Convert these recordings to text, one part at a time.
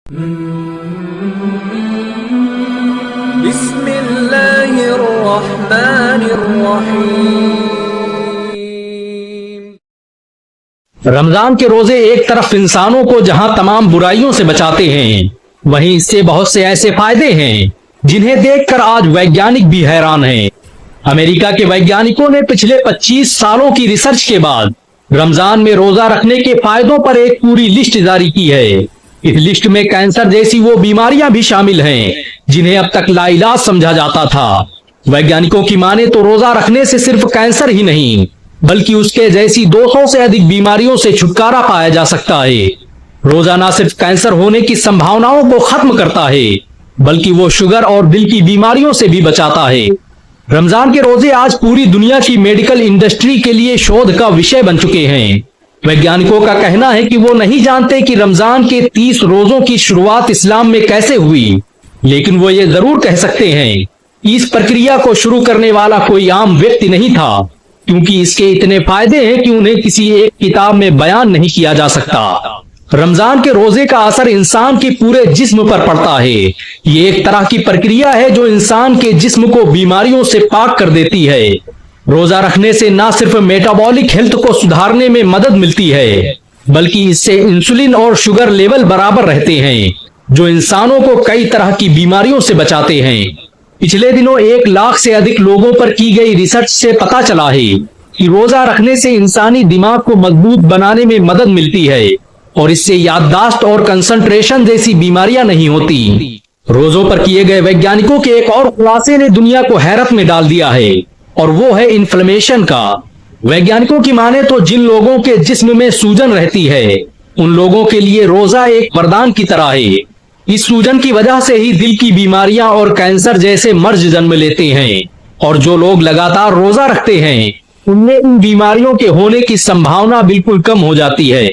रमजान के रोजे एक तरफ इंसानों को जहां तमाम बुराइयों से बचाते हैं, वहीं इससे बहुत से ऐसे फायदे हैं जिन्हें देखकर आज वैज्ञानिक भी हैरान हैं। अमेरिका के वैज्ञानिकों ने पिछले 25 सालों की रिसर्च के बाद रमजान में रोजा रखने के फायदों पर एक पूरी लिस्ट जारी की है। इस लिस्ट में कैंसर जैसी वो बीमारियां भी शामिल हैं जिन्हें अब तक लाइलाज समझा जाता था। वैज्ञानिकों की माने तो रोजा रखने से सिर्फ कैंसर ही नहीं बल्कि उसके जैसी 200 से अधिक बीमारियों से छुटकारा पाया जा सकता है। रोजा न सिर्फ कैंसर होने की संभावनाओं को खत्म करता है बल्कि वो शुगर और दिल की बीमारियों से भी बचाता है। रमजान के रोजे आज पूरी दुनिया की मेडिकल इंडस्ट्री के लिए शोध का विषय बन चुके हैं। वैज्ञानिकों का कहना है कि वो नहीं जानते कि रमजान के 30 रोजों की शुरुआत इस्लाम में कैसे हुई, लेकिन वो ये जरूर कह सकते हैं इस प्रक्रिया को शुरू करने वाला कोई आम व्यक्ति नहीं था, क्योंकि इसके इतने फायदे हैं कि उन्हें किसी एक किताब में बयान नहीं किया जा सकता। रमजान के रोजे का असर इंसान के पूरे जिस्म पर पड़ता है। ये एक तरह की प्रक्रिया है जो इंसान के जिस्म को बीमारियों से पाक कर देती है। रोजा रखने से न सिर्फ मेटाबॉलिक हेल्थ को सुधारने में मदद मिलती है बल्कि इससे इंसुलिन और शुगर लेवल बराबर रहते हैं, जो इंसानों को कई तरह की बीमारियों से बचाते हैं। पिछले दिनों 1 लाख से अधिक लोगों पर की गई रिसर्च से पता चला है कि रोजा रखने से इंसानी दिमाग को मजबूत बनाने में मदद मिलती है और इससे याददाश्त और कंसंट्रेशन जैसी बीमारियां नहीं होती। रोजों पर किए गए वैज्ञानिकों के एक और खुलासे ने दुनिया को हैरत में डाल दिया है और वो है इन्फ्लेमेशन का। वैज्ञानिकों की माने तो जिन लोगों के जिस्म में सूजन रहती है उन लोगों के लिए रोजा एक वरदान की तरह है। इस सूजन की वजह से ही दिल की बीमारियां और कैंसर जैसे मर्ज जन्म लेते हैं और जो लोग लगातार रोजा रखते हैं उनमें इन बीमारियों के होने की संभावना बिल्कुल कम हो जाती है।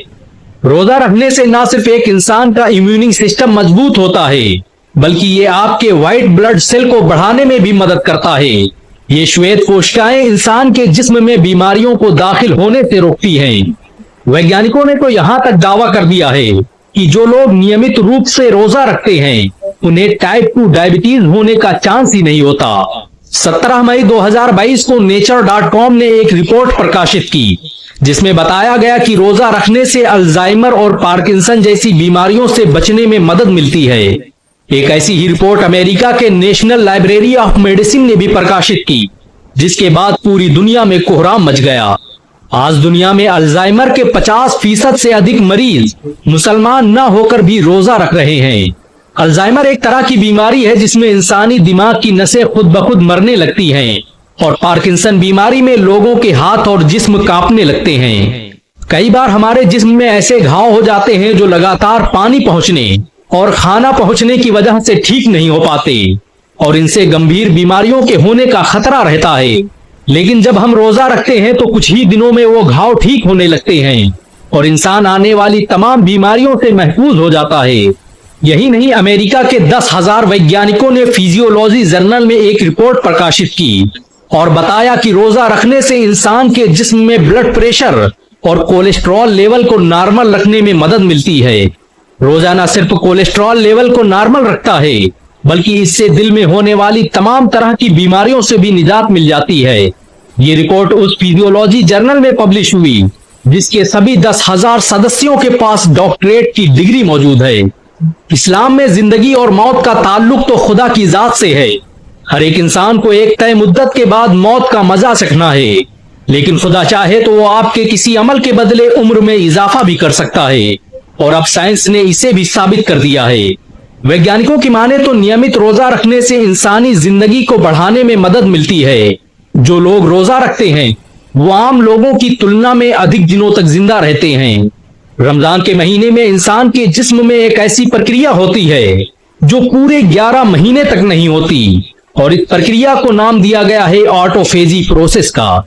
रोजा रखने से न सिर्फ एक इंसान का इम्यूनिटी सिस्टम मजबूत होता है बल्कि ये आपके व्हाइट ब्लड सेल को बढ़ाने में भी मदद करता है। ये श्वेत कोशिकाएं इंसान के जिस्म में बीमारियों को दाखिल होने से रोकती हैं। वैज्ञानिकों ने तो यहाँ तक दावा कर दिया है कि जो लोग नियमित रूप से रोजा रखते हैं उन्हें टाइप 2 डायबिटीज होने का चांस ही नहीं होता। 17 मई 2022 को nature.com ने एक रिपोर्ट प्रकाशित की जिसमें बताया गया कि रोजा रखने से अल्जाइमर और पार्किंसन जैसी बीमारियों से बचने में मदद मिलती है। एक ऐसी ही रिपोर्ट अमेरिका के नेशनल लाइब्रेरी ऑफ मेडिसिन ने भी प्रकाशित की, जिसके बाद पूरी दुनिया में कोहराम मच गया। आज दुनिया में अल्जाइमर के 50% से अधिक मरीज मुसलमान न होकर भी रोजा रख रहे हैं। अल्जाइमर एक तरह की बीमारी है जिसमें इंसानी दिमाग की नसें खुद ब खुद मरने लगती हैं और पार्किंसन बीमारी में लोगों के हाथ और जिस्म कांपने लगते हैं। कई बार हमारे जिस्म में ऐसे घाव हो जाते हैं जो लगातार पानी पहुंचने और खाना पहुंचने की वजह से ठीक नहीं हो पाते और इनसे गंभीर बीमारियों के होने का खतरा रहता है। लेकिन जब हम रोजा रखते हैं तो कुछ ही दिनों में वो घाव ठीक होने लगते हैं और इंसान आने वाली तमाम बीमारियों से महफूज हो जाता है। यही नहीं, अमेरिका के 10,000 वैज्ञानिकों ने फिजियोलॉजी जर्नल में एक रिपोर्ट प्रकाशित की और बताया कि रोजा रखने से इंसान के जिस्म में ब्लड प्रेशर और कोलेस्ट्रॉल लेवल को नॉर्मल रखने में मदद मिलती है। रोजा न सिर्फ कोलेस्ट्रॉल लेवल को नॉर्मल रखता है बल्कि इससे दिल में होने वाली तमाम तरह की बीमारियों से भी निजात मिल जाती है। ये रिपोर्ट उस फिजियोलॉजी जर्नल में पब्लिश हुई जिसके सभी 10,000 सदस्यों के पास डॉक्टरेट की डिग्री मौजूद है। इस्लाम में जिंदगी और मौत का ताल्लुक तो खुदा की जात से है। हर एक इंसान को एक तय मुद्दत के बाद मौत का मजा चखना है, लेकिन खुदा चाहे तो वो आपके किसी अमल के बदले उम्र में इजाफा भी कर सकता है और अब साइंस ने इसे भी साबित कर दिया है। वैज्ञानिकों की माने तो नियमित रोजा रखने से इंसानी जिंदगी को बढ़ाने में मदद मिलती है। जो लोग रोजा रखते हैं वो आम लोगों की तुलना में अधिक दिनों तक जिंदा रहते हैं। रमजान के महीने में इंसान के जिस्म में एक ऐसी प्रक्रिया होती है जो पूरे 11 महीने तक नहीं होती और इस प्रक्रिया को नाम दिया गया है ऑटोफेजी प्रोसेस का।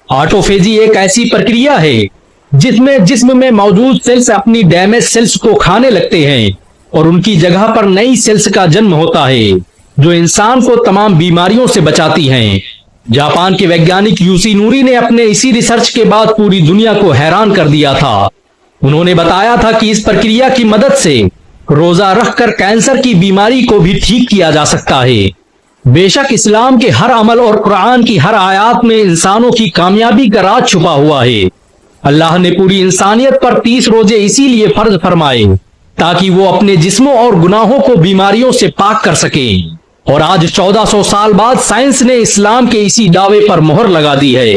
ऑटोफेजी एक ऐसी प्रक्रिया है जिसमें जिस्म में मौजूद सेल्स अपनी डैमेज सेल्स को खाने लगते हैं और उनकी जगह पर नई सेल्स का जन्म होता है जो इंसान को तमाम बीमारियों से बचाती हैं। जापान के वैज्ञानिक यूसिनोरी ने अपने इसी रिसर्च के बाद पूरी दुनिया को हैरान कर दिया था। उन्होंने बताया था कि इस प्रक्रिया की मदद से रोजा रखकर कैंसर की बीमारी को भी ठीक किया जा सकता है। बेशक इस्लाम के हर अमल और कुरान की हर आयत में इंसानों की कामयाबी का राज छुपा हुआ है। अल्लाह ने पूरी इंसानियत पर 30 रोजे इसीलिए फर्ज फरमाए ताकि वो अपने जिस्मों और गुनाहों को बीमारियों से पाक कर सके। और आज 1400 साल बाद साइंस ने इस्लाम के इसी दावे पर मोहर लगा दी है।